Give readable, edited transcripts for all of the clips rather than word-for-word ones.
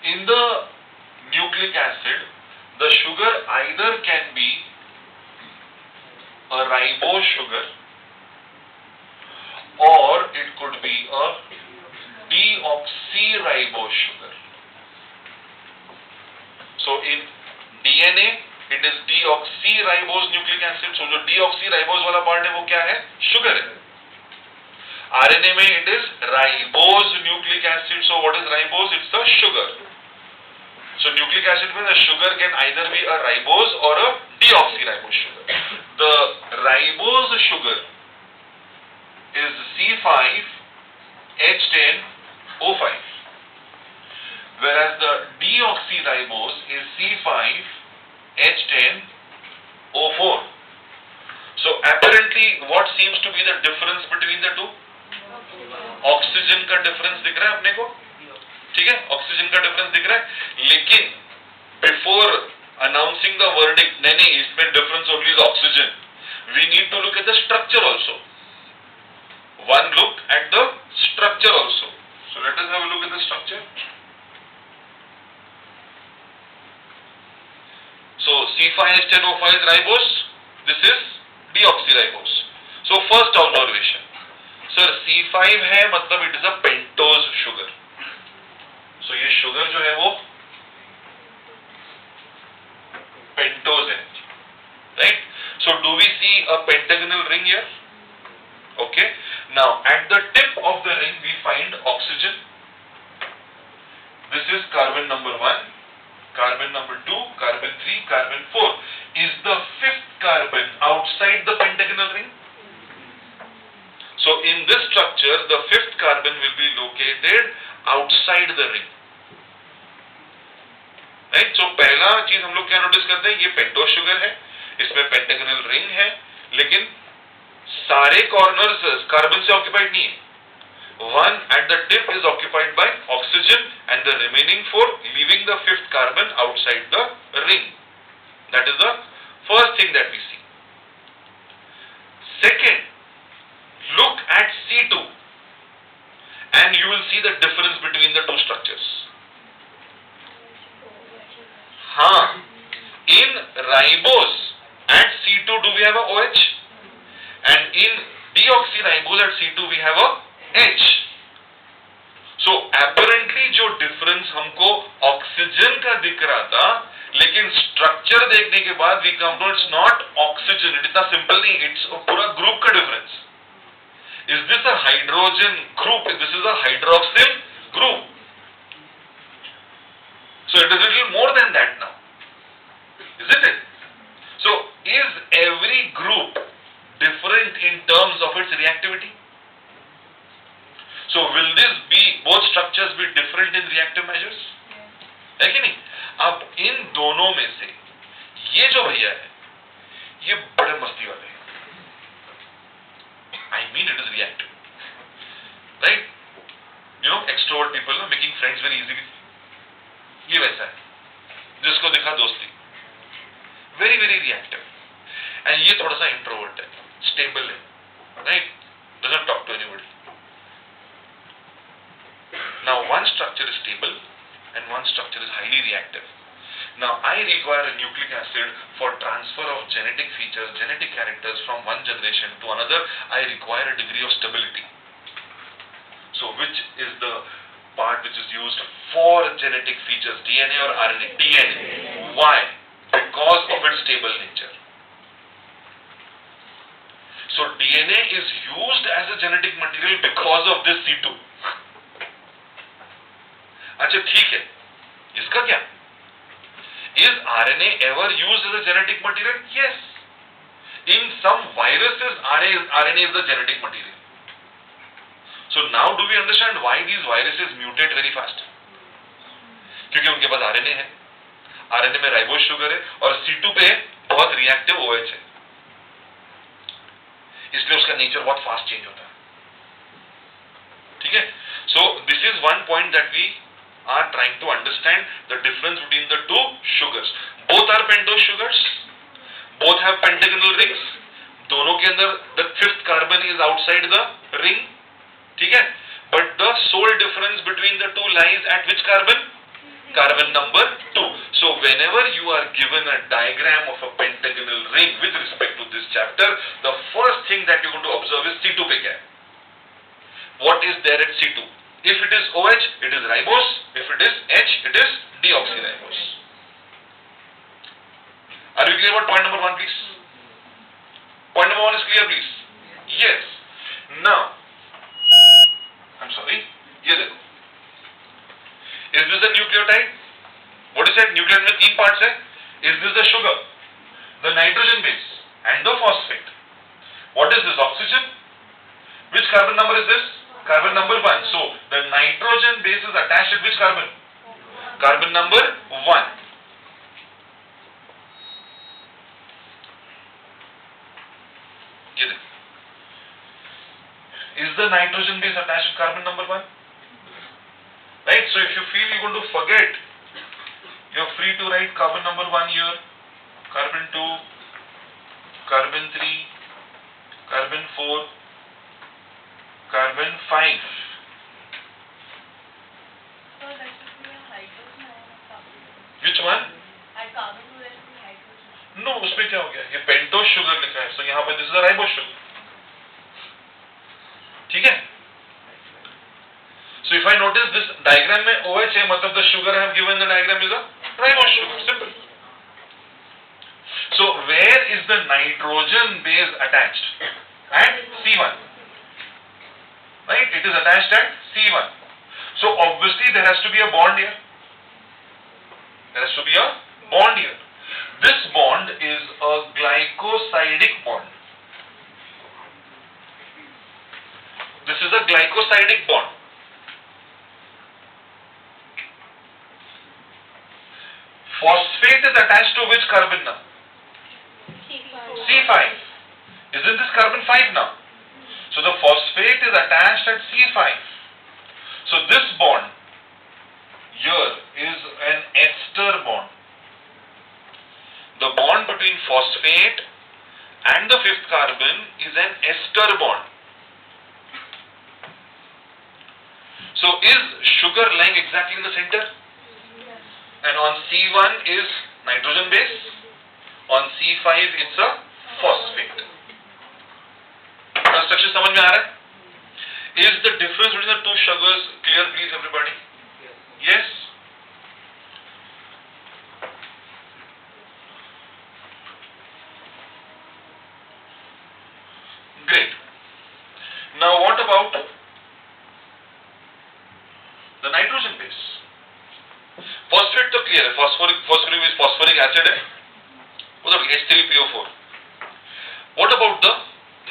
In the nucleic acid, the sugar either can be a ribose sugar or it could be a deoxyribose sugar. So in DNA it is deoxyribose nucleic acid. So जो deoxyribose वाला part है वो क्या है? Sugar है. RNA में it is ribose nucleic acid. So what is ribose? It's the sugar. So nucleic acid में the sugar can either be a ribose or a deoxyribose sugar. The ribose sugar is C5H10O5, whereas the deoxyribose is C5H10O4. So apparently what seems to be the difference between the two? Oxygen का difference दिख रहा है अपने को, ठीक है, oxygen का difference दिख रहा है, लेकिन बिफोर अनाउंसिंग द वर्डिक्ट, नहीं इसमें difference only is oxygen, we need to look at the structure also. One look at the structure also. So let us have a look at the structure. So C5H10O5 is ribose, this is deoxyribose. So first observation, sir C5 है मतलब it is a pentose sugar. So ये sugar जो है वो pentose है, right? So do we see a pentagonal ring here? Okay. Now at the tip of the ring we find oxygen. This is carbon number 1. Carbon number 2, carbon 3, carbon 4. Is the fifth carbon outside the pentagonal ring? So in this structure, the fifth carbon will be located outside the ring. Right? So पहला चीज हम लोग क्या notice करते हैं, ये pentose sugar है, इसमें पेंटागोनल रिंग है, लेकिन सारे कॉर्नर्स कार्बन से ऑक्यूपाइड नहीं है. One at the tip is occupied by oxygen and the remaining 4 leaving the fifth carbon outside the ring. That is the first thing that we see. Second, look at C2 and you will see the difference between the two structures. In ribose at C2 do we have a OH? And in deoxyribose at C2 we have a H. So apparently जो difference हमको oxygen का दिख रहा था, लेकिन structure देखने के बाद we come to it's not oxygen. इतना सिंपल नहीं, it's पूरा ग्रुप का difference. Is this a hydrogen group? This is a hydroxyl group. So it is a little more than that now, isn't it? So is every group different in terms of its reactivity? So will this be, both structures be different in reactive measures? है कि नहीं? अब इन दोनों में से ये जो भैया है, ये बड़े मस्ती वाले हैं. I mean it is reactive, right? You know, extrovert people are making friends very easily. ये वैसा है, जिसको देखा दोस्ती, very very reactive. And ये थोड़ा सा introvert है, stable है, right? Doesn't talk to anybody. Now one structure is stable and one structure is highly reactive. Now I require a nucleic acid for transfer of genetic features, genetic characters from one generation to another. I require a degree of stability. So which is the part which is used for genetic features, DNA or RNA? DNA. Why? Because of its stable nature. So DNA is used as a genetic material because of this C2. अच्छा ठीक है, इसका क्या? Is RNA ever used as a genetic material? Yes. In some viruses, RNA is the genetic material. So now do we understand why these viruses mutate very fast? क्योंकि उनके पास RNA है, RNA में ribose sugar है और C2 पे बहुत reactive OH है, इसलिए उसका नेचर बहुत फास्ट चेंज होता है. ठीक है? So this is one point that we are trying to understand the difference between the two sugars. Both are pentose sugars, both have pentagonal rings, दोनों के अंदर the fifth carbon is outside the ring, ठीक है? But the sole difference between the two lies at which carbon? Carbon number 2. So whenever you are given a diagram of a pentagonal ring with respect to this chapter, the first thing that you're going to observe is C2 पे क्या है? What is there at C2? If it is OH, it is ribose. If it is H, it is deoxyribose. Are you clear about point number 1, please? Point number 1 is clear, please? Yes. Now, I'm sorry. ये देखो. Is this the nucleotide? What is that? Nucleotide में 3 parts है. Is this the sugar, the nitrogen base, and the phosphate? What is this? Oxygen. Which carbon number is this? Carbon number 1. So the nitrogen base is attached at which carbon? Carbon number 1. Is the nitrogen base attached to carbon number 1? Right? So if you feel you're going to forget, you're free to write carbon number 1 here, carbon 2, carbon 3, carbon 4, carbon 5. So that should be a hydrogen and a carbon. Which one? At carbon 2 there should be hydrogen. No, उसमें क्या हो गया? ये pentose sugar लिखा है, so यहाँ पर this is a ribose sugar. ठीक है? So if I notice this diagram में OH है, मतलब the sugar I have given in the diagram is a ribose sugar. Simple. So where is the nitrogen base attached? At C1. Right? It is attached at C1. So obviously there has to be a bond here. There has to be a bond here. This bond is a glycosidic bond. This is a glycosidic bond. Phosphate is attached to which carbon now? C5. Isn't this carbon 5 now? So the phosphate is attached at C5. So this bond here is an ester bond. The bond between phosphate and the 5th carbon is an ester bond. So is sugar lying exactly in the center? And on C1 is nitrogen base. On C5 it's a phosphate. Construction समझ में आ रहा है? Is the difference between the two sugars clear, please, everybody? Yes? Great. Now what about the nitrogen base? Phosphate तो clear है, phosphoric is phosphoric acid है, वो तो H3PO4. What about the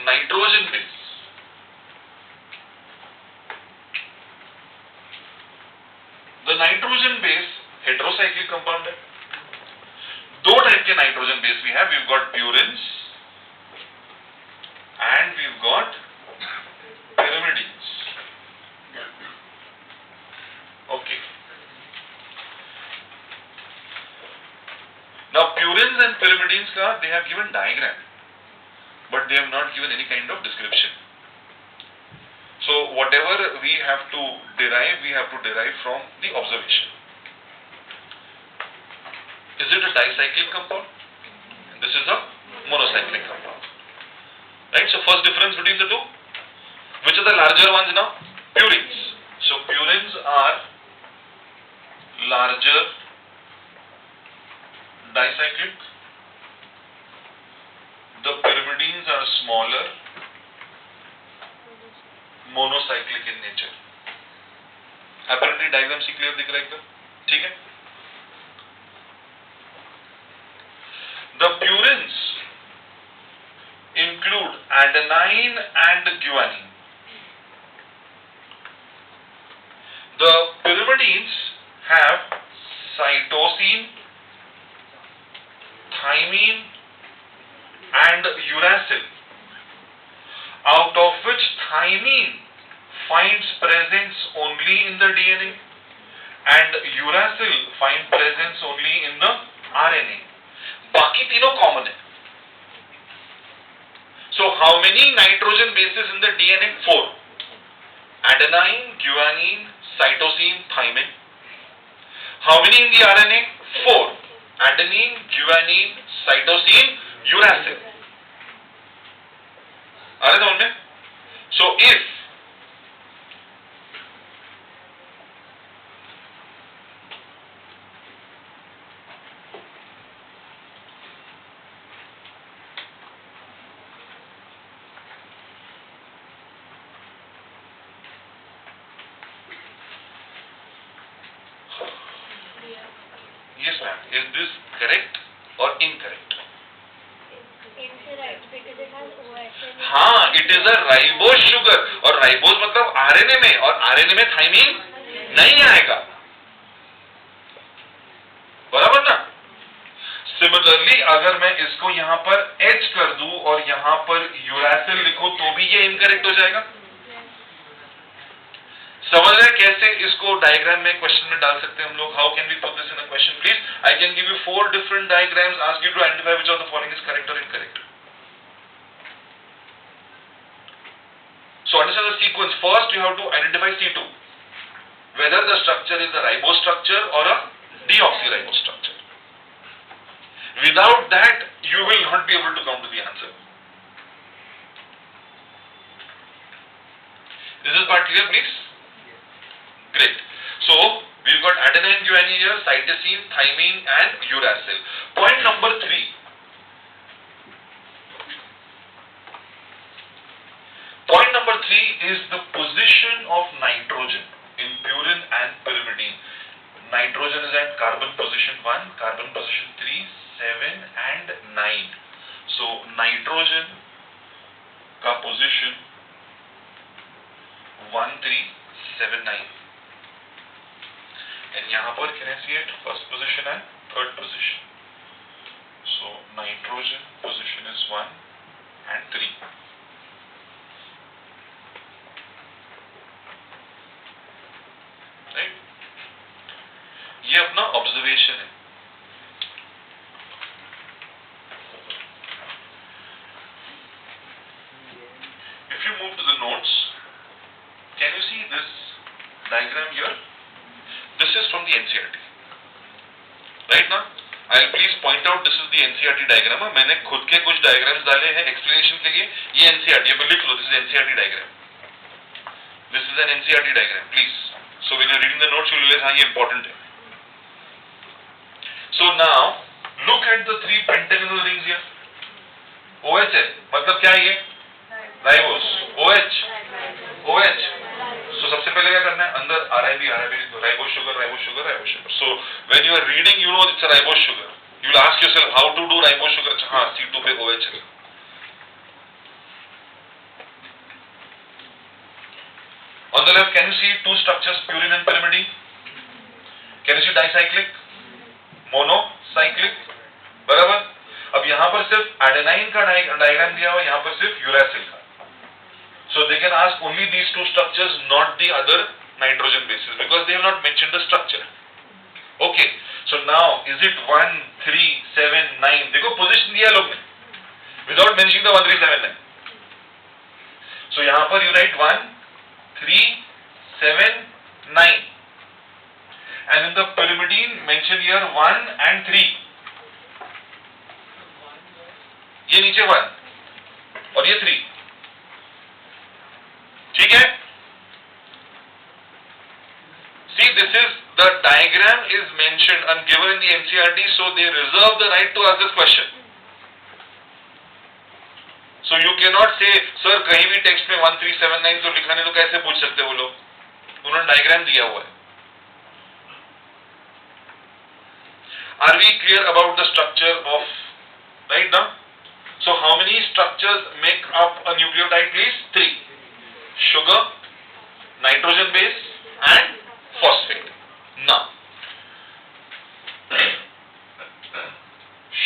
nitrogen base? The nitrogen base heterocyclic compound है. दो type के nitrogen base we have. We've got purines and we've got pyrimidines. Okay. Now purines and pyrimidines ka they have given diagram, but they have not given any kind of description. So whatever we have to derive from the observation. Is it a dicyclic compound? And this is a monocyclic compound. Right? So first difference between the two. Which are the larger ones now? Purines. So purines are larger dicyclic. The pyrimidines are smaller monocyclic in nature. Apparently diagram से clear दिख रहा है एकदम? ठीक है? The purines include adenine and guanine. The pyrimidines have cytosine, thymine and uracil, out of which thymine finds presence only in the DNA and uracil finds presence only in the RNA. बाकी तीनों common है. So how many nitrogen bases in the DNA? 4. Adenine, guanine, cytosine, thymine. How many in the RNA? 4. Adenine, guanine, cytosine, uracil. आ रहे समझ में? So if yes ma'am, is this correct or incorrect? Incorrect because it has OH. हाँ, it is a ribose sugar और ribose मतलब RNA में और RNA में thiamine नहीं आएगा, बराबर ना? सिमिलरली अगर मैं इसको यहाँ पर H कर दूं और यहाँ पर यूरासिल लिखूं तो भी ये इनकरेक्ट हो जाएगा। समझ रहे हैं कैसे इसको डायग्राम में क्वेश्चन में डाल सकते हैं हम लोग? How can we put this in a question please? I can give you 4 different diagrams, ask you to identify which of the following is correct और incorrect. So understand the sequence. First you have to identify C2, whether the structure is a ribose structure or a deoxyribose structure. Without that you will not be able to come to the answer. Is this part clear please? Great. So we've got adenine, guanine here, cytosine, thymine and uracil. Point number 3. Point number 3 is the position of nitrogen in purine and pyrimidine. Nitrogen is at carbon position 1, carbon position 3, 7 and 9. So nitrogen का position 1, 3, 7, 9. And यहाँ पर can I see it? First position and third position. So nitrogen position is 1 and 3. Right? ये अपना observation है. If you move to the notes, can you see this diagram here? This is from the NCERT. Right now, I'll please point out this is the NCERT diagram. मैंने खुद के कुछ diagrams डाले हैं explanation के लिए. ये NCERT, ये लिख लो. This is NCERT diagram. This is an NCERT diagram, please. So when you're reading the notes, you'll realize हाँ ये important है. So now look at the 3 pentagonal rings here. OH है, मतलब क्या है ये? Ribose. OH. OH. So सबसे पहले क्या करना है? अंदर RIB लिख दो. Ribose sugar, ribose sugar, ribose sugar. So when you are reading, you know it's a ribose sugar. You will ask yourself how to do ribose sugar. हाँ C2 पे OH है. On the left, can you see 2 structures, purine and pyrimidine? Can you see dicyclic, monocyclic? बराबर. अब यहाँ पर सिर्फ adenine का diagram दिया हुआ, यहाँ पर सिर्फ uracil का. So they can ask only these 2 structures, not the other nitrogen bases, because they have not mentioned the structure. Okay. So now, is it 1, 3, 7, 9? देखो position दिया लोग ने, without mentioning the 1, 3, 7, 9. So यहाँ पर you write 1, 3, 7, 9. And in the pyrimidine mention here 1 and 3. ये नीचे 1 और ये 3. ठीक है? See, this is the diagram is mentioned and given in the NCERT, so they reserve the right to ask this question. So you cannot say, sir कहीं भी text में 1, 3, 7, 9 तो लिखा नहीं तो कैसे पूछ सकते वो लोग? उन्होंने डायग्राम दिया हुआ है. Are we clear about the structure of right now? So how many structures make up a nucleotide please? 3. Sugar, nitrogen base and phosphate. Now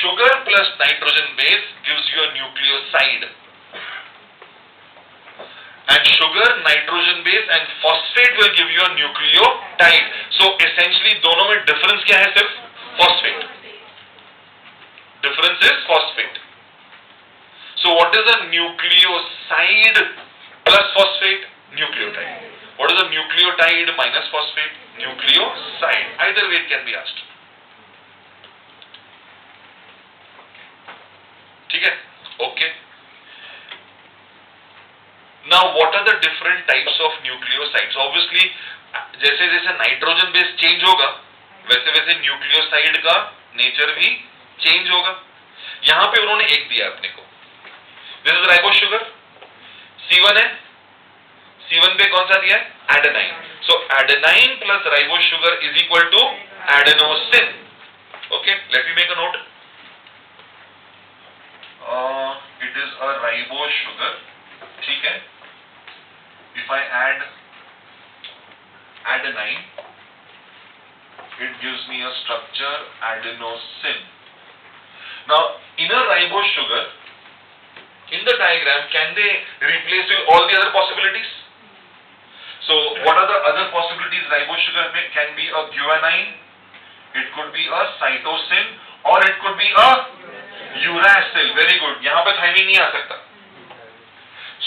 sugar plus nitrogen base gives you a nucleoside, and sugar, nitrogen base and phosphate will give you a nucleotide. So essentially दोनों में difference क्या है? सिर्फ phosphate. Difference is phosphate. So what is a nucleoside plus phosphate? Nucleotide. What is a nucleotide minus phosphate? nucleoside. Either way it can be asked. ठीक है? Okay. Now what are the different types of nucleosides? Obviously जैसे जैसे nitrogen base change होगा वैसे वैसे nucleoside का nature भी change होगा. यहां पे उन्होंने एक दिया अपने को. This is ribose sugar. C1 है. C1 पे कौन सा दिया है? Adenine. So adenine plus ribose sugar is equal to adenosine. Okay, let me make a note. It is a ribose sugar. ठीक है. If I add adenine, it gives me a structure adenosine. Now in a ribose sugar, in the diagram, can they replace with all the other possibilities? So what are the other possibilities? Ribose sugar can be a guanine, it could be a cytosine, or it could be a uracil. Very good. यहाँ पे thymine नहीं आ सकता.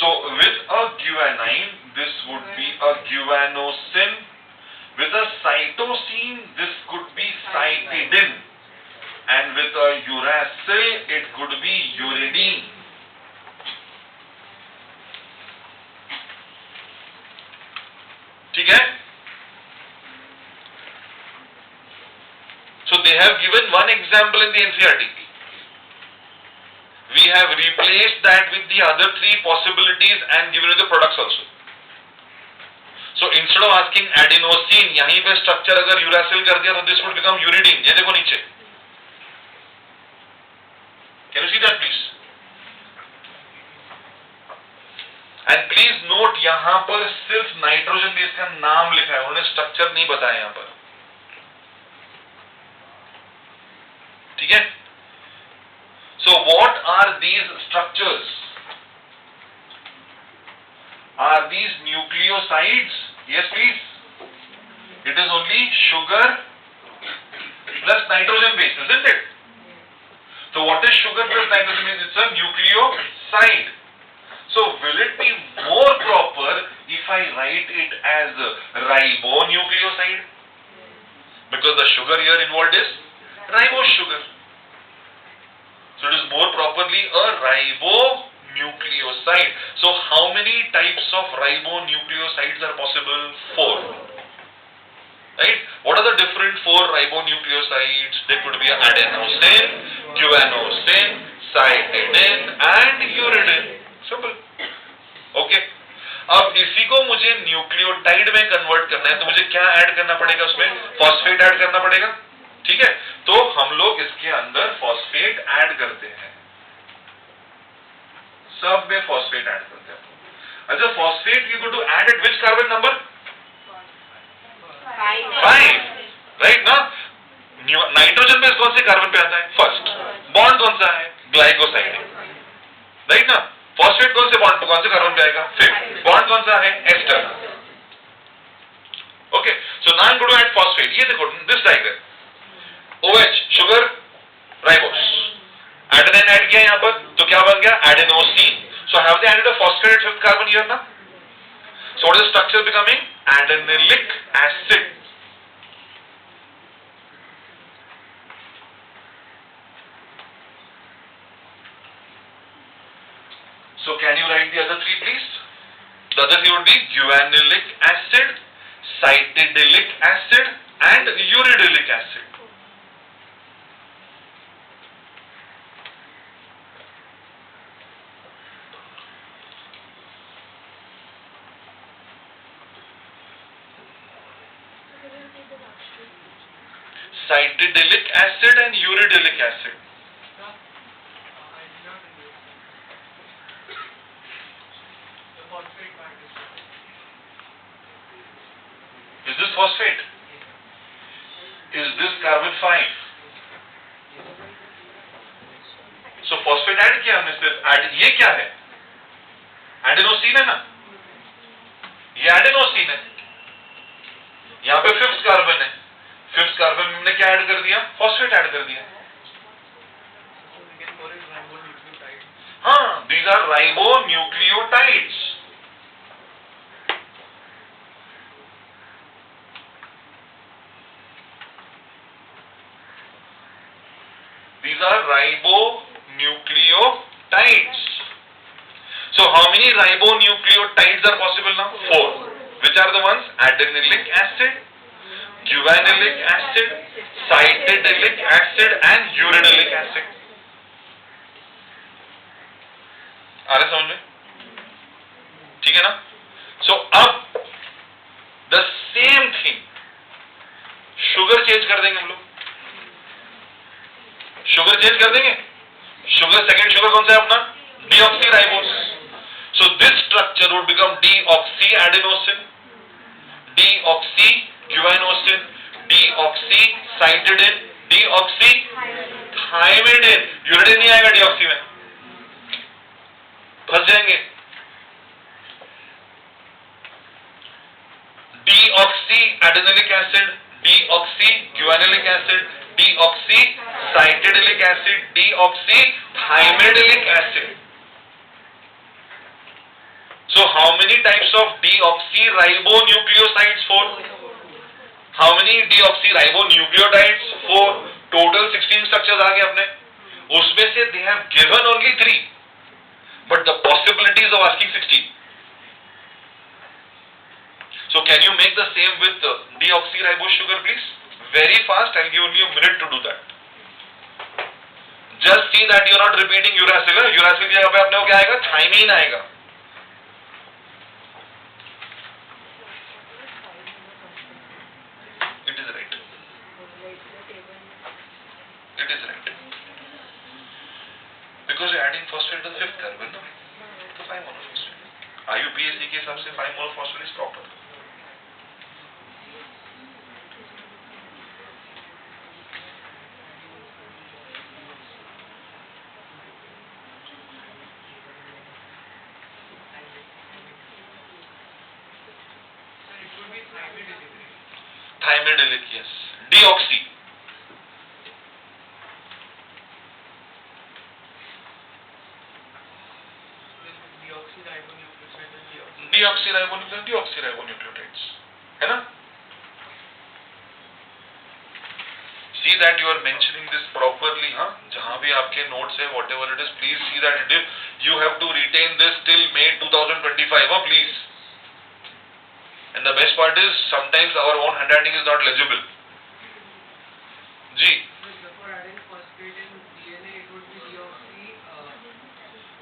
So with a guanine, this would be a guanosine. With a cytosine, this could be cytidine. And with a uracil, it could be uridine. ठीक है? So they have given one example in the NCERT. We have replaced that with the other three possibilities and given you the products also. So instead of asking adenosine, यहीं पे structure अगर uracil कर दिया तो this would become uridine. ये देखो नीचे. Can you see that please? And please note यहाँ पर सिर्फ नाइट्रोजन बेस का नाम लिखा है, उन्होंने स्ट्रक्चर नहीं बताया यहाँ पर. ठीक है? So what are these structures? Are these nucleosides? Yes please. It is only sugar plus nitrogen base, isn't it? So what is sugar plus nitrogen base? It's a nucleoside. So will it be more proper if I write it as ribonucleoside? Because the sugar here involved is ribose sugar. So it is more properly a ribonucleoside. So how many types of ribonucleosides are possible? 4. Right? What are the different 4 ribonucleosides? There could be adenosine, guanosine, cytidine and uridine. Simple. Okay. अब इसी को मुझे nucleotide में convert करना है तो मुझे क्या ऐड करना पड़ेगा उसमें? फॉस्फेट ऐड करना पड़ेगा. ठीक है, तो हम लोग इसके अंदर फॉस्फेट ऐड करते हैं. सब में फॉस्फेट ऐड करते हैं. अच्छा, phosphate you go to add at which carbon number? 5. Right ना? नाइट्रोजन बेस कौन से कार्बन पे आता है? फर्स्ट. बॉन्ड कौन सा है? ग्लाइकोसाइड. राइट ना? फॉस्फेट कौन से बॉन्ड कौन से कार्बन पे आएगा? 5. बॉन्ड कौन सा है? Ester. Okay, so now I am going to add phosphate. ये देखो this diagram. OH sugar ribose. Adenine add किया यहां पर तो क्या बन गया? Adenosine. So have they added a phosphate fifth carbon here ना? So what is structure becoming? Adenylic acid. So can you write the other 3 please? The other 3 would be guanilic acid, cytidilic acid and uridilic acid. Cytidilic acid and uridilic acid. Is this phosphate? Is this carbon 5? So phosphate add किया हमने सिर्फ. ये क्या है? Adenosine है ना? ये adenosine है. यहां पे 5th कार्बन है. 5th कार्बन में हमने क्या ऐड कर दिया? फॉस्फेट ऐड कर दिया. हाँ, these are ribonucleotides. are ribonucleotides. So how many ribonucleotides are possible now? 4. Which are the ones? Adenyllic acid, guanyllic acid, cytidyllic acid and uridylic acid. आ रहे समझ में? ठीक है ना? So अब the same thing, sugar change कर देंगे हम लोग. शुगर चेंज कर देंगे. शुगर, सेकेंड शुगर कौन सा है अपना? Deoxyribose. So this structure would become deoxyadenosine, deoxyguanosine, deoxycytidine, deoxythymidine. Uridine नहीं आएगा डीऑक्सी में, फंस जाएंगे. Deoxyadenyllic acid, deoxyguanyllic acid, deoxycytidyllic acid, deoxythymidyllic acid. So how many types of deoxyribonucleosides? 4. How many deoxyribonucleotides? 4. Total 16 structures आ गए अपने. उसमें से they have given only 3, but the possibilities of asking 16. So can you make the same with deoxyribose sugar, please? Very fast. I'll give only a minute to do that. Just see that you are not repeating uracil. Uracil की जगह पे अपने को क्या आएगा? Thymine आएगा. It is right. It is right. Because you're adding phosphate to the 5th carbon, no? तो 5 monophosphate. IUPAC के हिसाब से 5 monophosphate is proper. Thymidyllic, yes. Deoxy. Deoxyribonucleotides. है ना? See that you are mentioning this properly, huh? जहां भी आपके notes है, whatever it is, please see that it is. You have to retain this till May 2025, huh? Please. And the best part is sometimes our own handwriting is not legible. जी.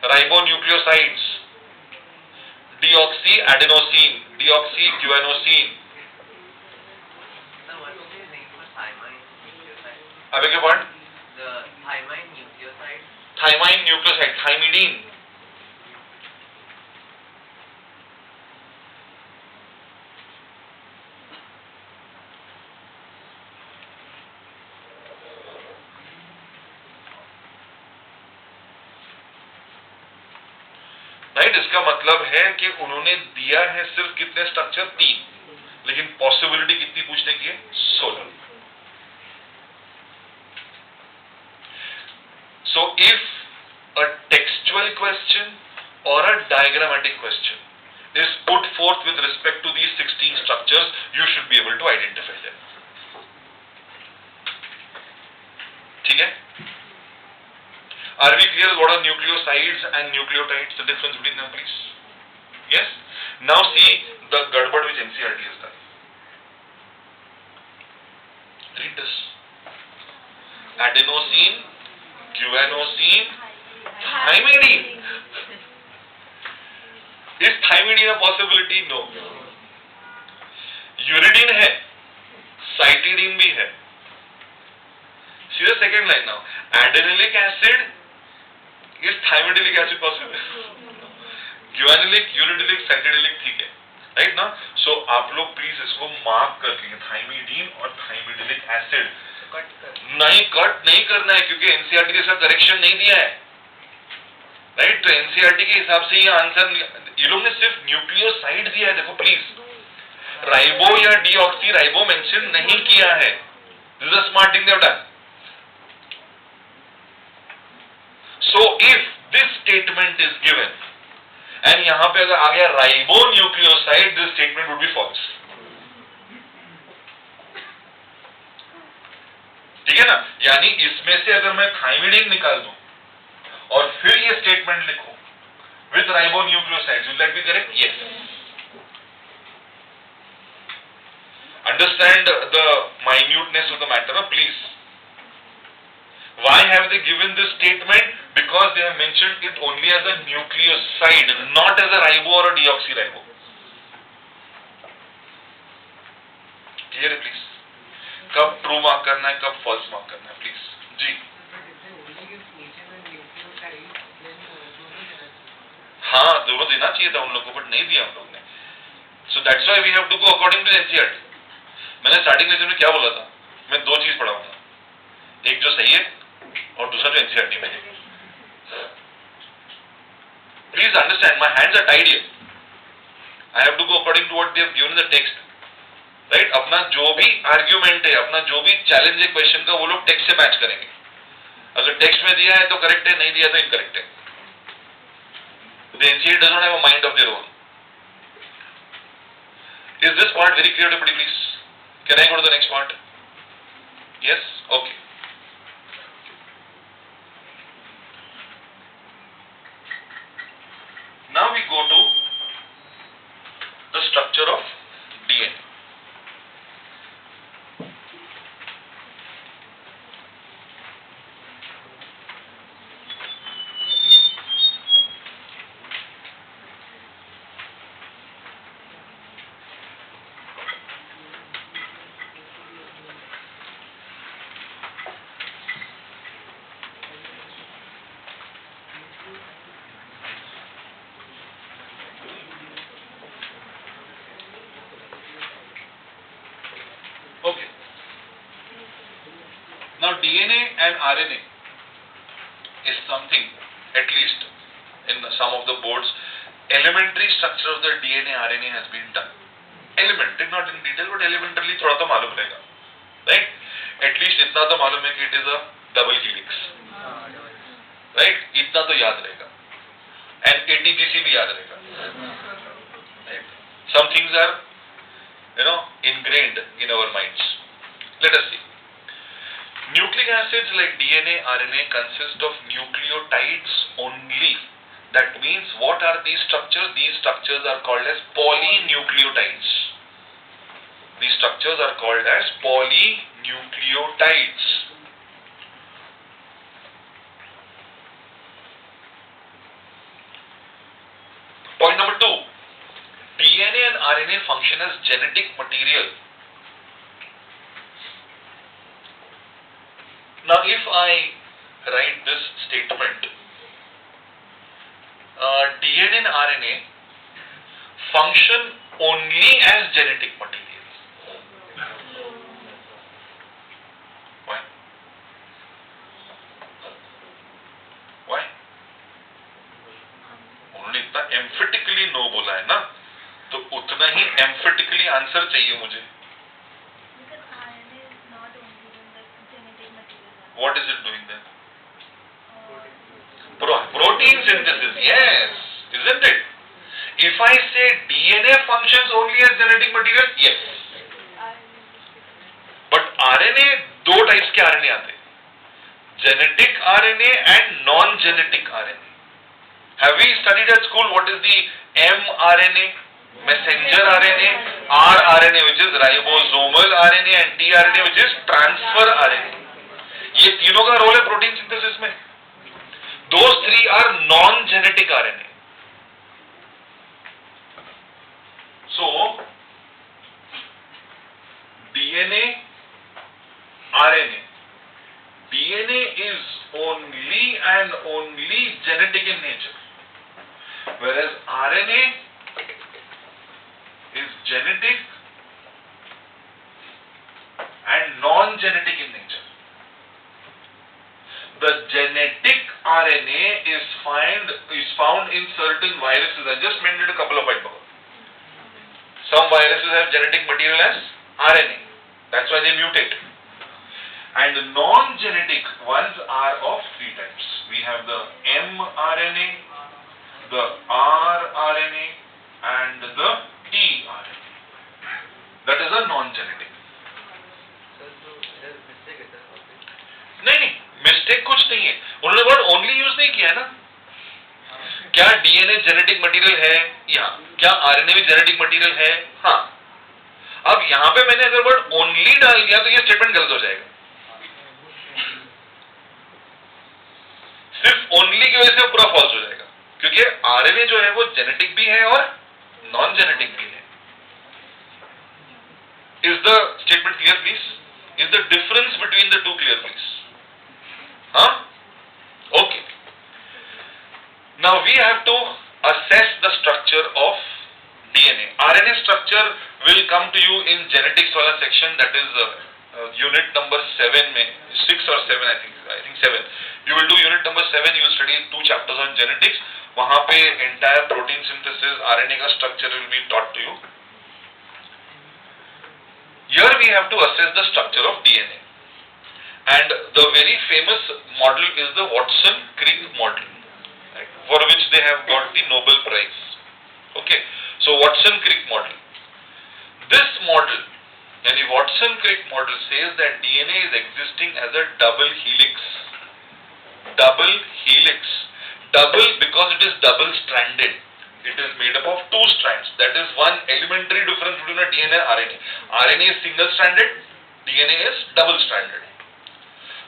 Ribonucleosides, deoxyadenosine, deoxyguanosine. Sir, what was the name for thymine nucleoside? I beg your pardon? The thymine nucleoside. Thymine nucleoside, thymidine. Right. इसका मतलब है कि उन्होंने दिया है सिर्फ कितने स्ट्रक्चर? 3, लेकिन पॉसिबिलिटी कितनी पूछने की है? 16. So if a textual question or a diagrammatic question is put forth with respect to these 16 structures, you should be able to identify them. ठीक है? Are we clear what are nucleosides and nucleotides, the difference between them, please? Yes? Now see the gadbad which NCERT has done. Read this. Adenosine, guanosine, thymidine. Is thymidine a possibility? No. Uridine है, cytidine भी है. See the second line now. Adenyllic acid. Is thymidyllic acid possible? Guanyllic, uridylic, cytidyllic, ठीक है, right ना? सो आप लोग please इसको mark कर लीजिए, थाइमिडीन और थाइमिडिलिक एसिड. नहीं, कट नहीं करना है क्योंकि एनसीईआरटी ने इसका करेक्शन नहीं दिया है, राइट? तो एनसीईआरटी के हिसाब से ये आंसर, ये लोग ने सिर्फ न्यूक्लियोसाइड दिया है. देखो प्लीज, राइबो या डीऑक्सी राइबो मेंशन नहीं किया है. This is a smart thing they have done. So if this statement is given and यहां पे अगर आ गया ribonucleoside, this statement would be false. ठीक है ना, यानी इसमें से अगर मैं थाइमिडीन निकाल दूं और फिर ये स्टेटमेंट लिखूं with ribonucleosides, will that be correct? Yes. Understand the minuteness of the matter, please. Why have they given this statement? Because they have mentioned it only as a nucleoside, not as a ribo or a deoxyribo. Clear, please? कब true mark करना है, कब false mark करना है, please जी. हाँ, दोनों देना चाहिए था उन लोगों को, बट नहीं दिया हम लोग ने. So that's why we have to go according to NCERT. मैंने स्टार्टिंग लेक्चर में क्या बोला था? मैं दो चीज पढ़ाऊंगा, एक जो सही है और दूसरा जो एनसीईआरटी में है. Please understand, my hands are tied here. I have to go according to what they have given in the text. Right? अपना जो भी आर्ग्यूमेंट है, अपना जो भी चैलेंज है क्वेश्चन का, वो लोग टेक्स्ट से मैच करेंगे. अगर टेक्स्ट में दिया है तो करेक्ट है, नहीं दिया तो इनकरेक्ट है. The NCERT does not have a mind of their own. Is this part very clear to everybody, please? Can I go to the next part? Yes? Okay. Now we go to the structure of DNA. Okay. Now DNA and RNA is something, at least in some of the boards, elementary structure of the DNA RNA has been done. Elementary, not in detail, but elementarily थोड़ा तो मालूम रहेगा, right? At least इतना तो मालूम है कि it is a double helix, right? इतना तो याद रहेगा, and ATGC भी याद रहेगा, right? Some things are, ingrained in our minds. Let us see. Nucleic acids like DNA, RNA consist of nucleotides only. That means what are these structures? These structures are called as polynucleotides. These structures are called as polynucleotides. Point number 2. DNA and RNA function as genetic material. Now if I write this statement, DNA and RNA function only as genetic materials. Why? Why? उन्होंने इतना emphatically no बोला है ना, तो उतना ही emphatically answer चाहिए मुझे. Because RNA is not only the genetic material. What is it doing then? Protein synthesis, yes, isn't it? If I say DNA functions only as genetic material, yes. But RNA, दो types के RNA आते हैं, genetic RNA and non-genetic RNA. Have we studied at school what is the mRNA, messenger RNA, rRNA which is ribosomal RNA and tRNA which is transfer RNA. ये तीनों का role है protein synthesis में. Those three are non-genetic RNA. So, DNA, RNA. DNA is only and only genetic in nature, whereas RNA is genetic and non-genetic in nature. The genetic RNA is found in certain viruses. I just mentioned a couple of it. Some viruses have genetic material as RNA. That's why they mutate. And the non-genetic ones are of three types. We have the mRNA, the rRNA, and the tRNA. That is a non-genetic. उन्होंने word only use नहीं किया है ना। क्या DNA genetic material है? यहाँ। क्या RNA भी जेनेटिक मटेरियल है? हाँ। अब यहां पे मैंने अगर वर्ड ओनली डाल दिया तो ये स्टेटमेंट गलत हो जाएगा। सिर्फ ओनली की वजह से पूरा फॉल्स हो जाएगा, क्योंकि आरएनए जो है वो जेनेटिक भी है और नॉन जेनेटिक भी है। Is the statement clear please? Is the difference between the two clear please? हाँ, okay. Now we have to assess the structure of DNA. RNA structure will come to you in genetics वाला section, that is unit number 7 में, 6 or 7 I think 7. You will do unit number 7, you will study 2 chapters on genetics. वहां पे entire protein synthesis, RNA का structure will be taught to you. Here we have to assess the structure of DNA. And the very famous model is the Watson-Crick model, for which they have got the Nobel Prize. Okay, so Watson-Crick model. This model, yani Watson-Crick model says that DNA is existing as a double helix. Double helix. Double because it is double stranded. It is made up of 2 strands. That is one elementary difference between a DNA and RNA. RNA is single stranded, DNA is double stranded.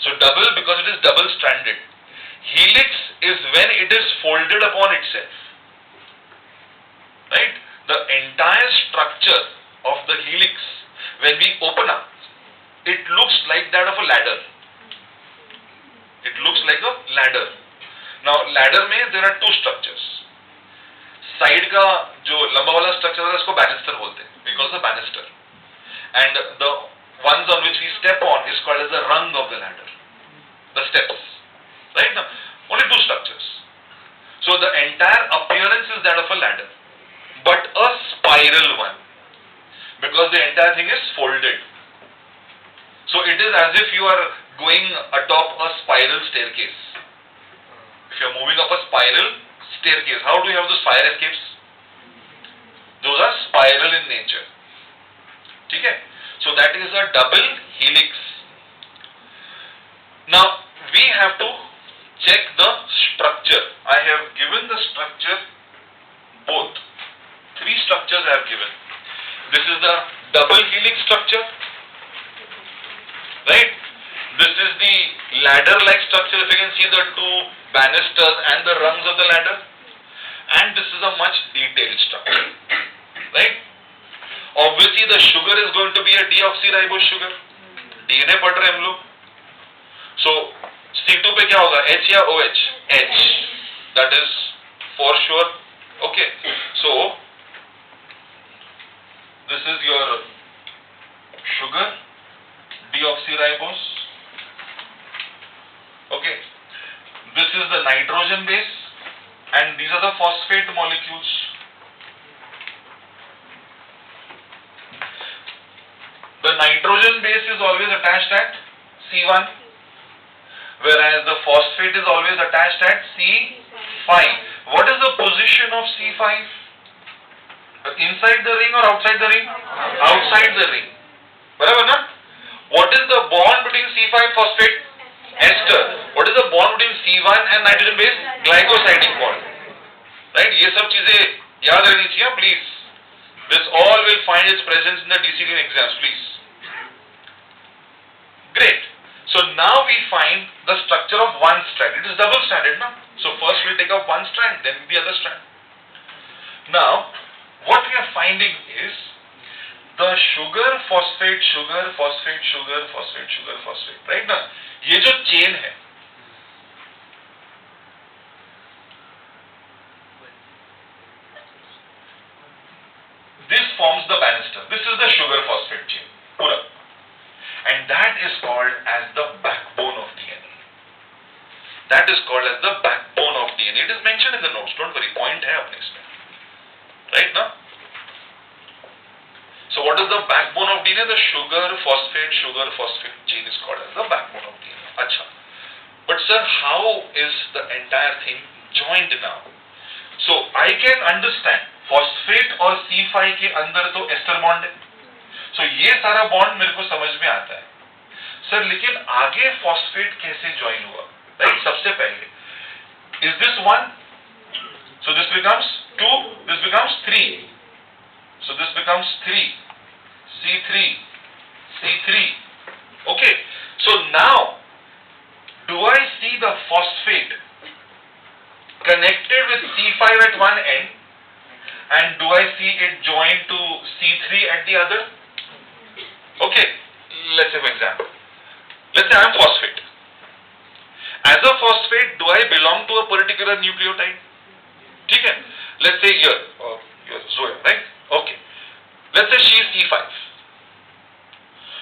So double because it is double stranded. Helix is when it is folded upon itself, right? The entire structure of the helix, when we open up, it looks like that of a ladder. It looks like a ladder. Now ladder में there are 2 structures. Side का जो लंबा वाला structure है उसको banister बोलते हैं. We call it the banister. And the ones on which we step on is called as the rung of the ladder. The steps. Right now, only 2 structures. So the entire appearance is that of a ladder, but a spiral one, because the entire thing is folded. So it is as if you are going atop a spiral staircase. If you are moving up a spiral staircase, how do you have those fire escapes? Those are spiral in nature. Okay? So that is a double helix. Now we have to check the structure. I have given the structure, both 3 structures I have given. This is the double helix structure, right? This is the ladder like structure, if you can see the 2 banisters and the rungs of the ladder, and this is a much detailed structure, right? Obviously the sugar is going to be a deoxyribose sugar. DNA पढ़ रहे हम लोग. So C2 पे क्या होगा? H या OH? H. That is for sure. Okay. So this is your sugar, deoxyribose. Okay. This is the nitrogen base, and these are the phosphate molecules. The nitrogen base is always attached at C1. Whereas the phosphate is always attached at C5. What is the position of C5? Inside the ring or outside the ring? Outside the ring. बराबर ना? What is the bond between C5 phosphate? Ester. What is the bond between C1 and nitrogen base? Glycosidic bond. Right? ये सब चीजें याद रहनी चाहिए, please. This all will find its presence in the DCD exams, please. Great. So now we find the structure of one strand. It is double stranded, no? So first we'll take up one strand, then the other strand. Now, what we are finding is the sugar, phosphate, sugar, phosphate, sugar, phosphate, sugar, phosphate. Right now, ये जो chain है, this forms the banister. This is the sugar phosphate chain, पूरा. And that is called as the backbone of DNA. That is called as the backbone of DNA. It is mentioned in the notes. Don't worry. Point है अपने इसमें. Right now? So what is the backbone of DNA? The sugar phosphate chain is called as the backbone of DNA. Acha. But sir, how is the entire thing joined now? So I can understand phosphate और C5 के अंदर तो ester bond है. So ये सारा bond मेरे को समझ में आता है सर, लेकिन आगे फॉस्फेट कैसे ज्वाइन हुआ? right? सबसे पहले. Is this 1? So this becomes 2, this becomes 3. So this becomes 3. C3. C3. Okay. So now, do I see the phosphate connected with C5 at one end, and do I see it joined to C3 at the other? Okay, let's say for example, let's say I am phosphate. As a phosphate, do I belong to a particular nucleotide? ठीक है? Let's say here, Zoya, right? Okay. Let's say she is C5.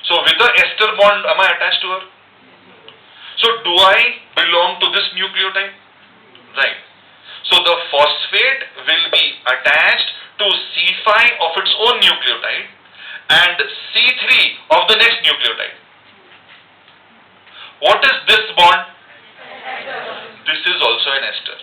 So with the ester bond, am I attached to her? So do I belong to this nucleotide? Right. So the phosphate will be attached to C5 of its own nucleotide and C3 of the next nucleotide. What is this bond? This is also an ester.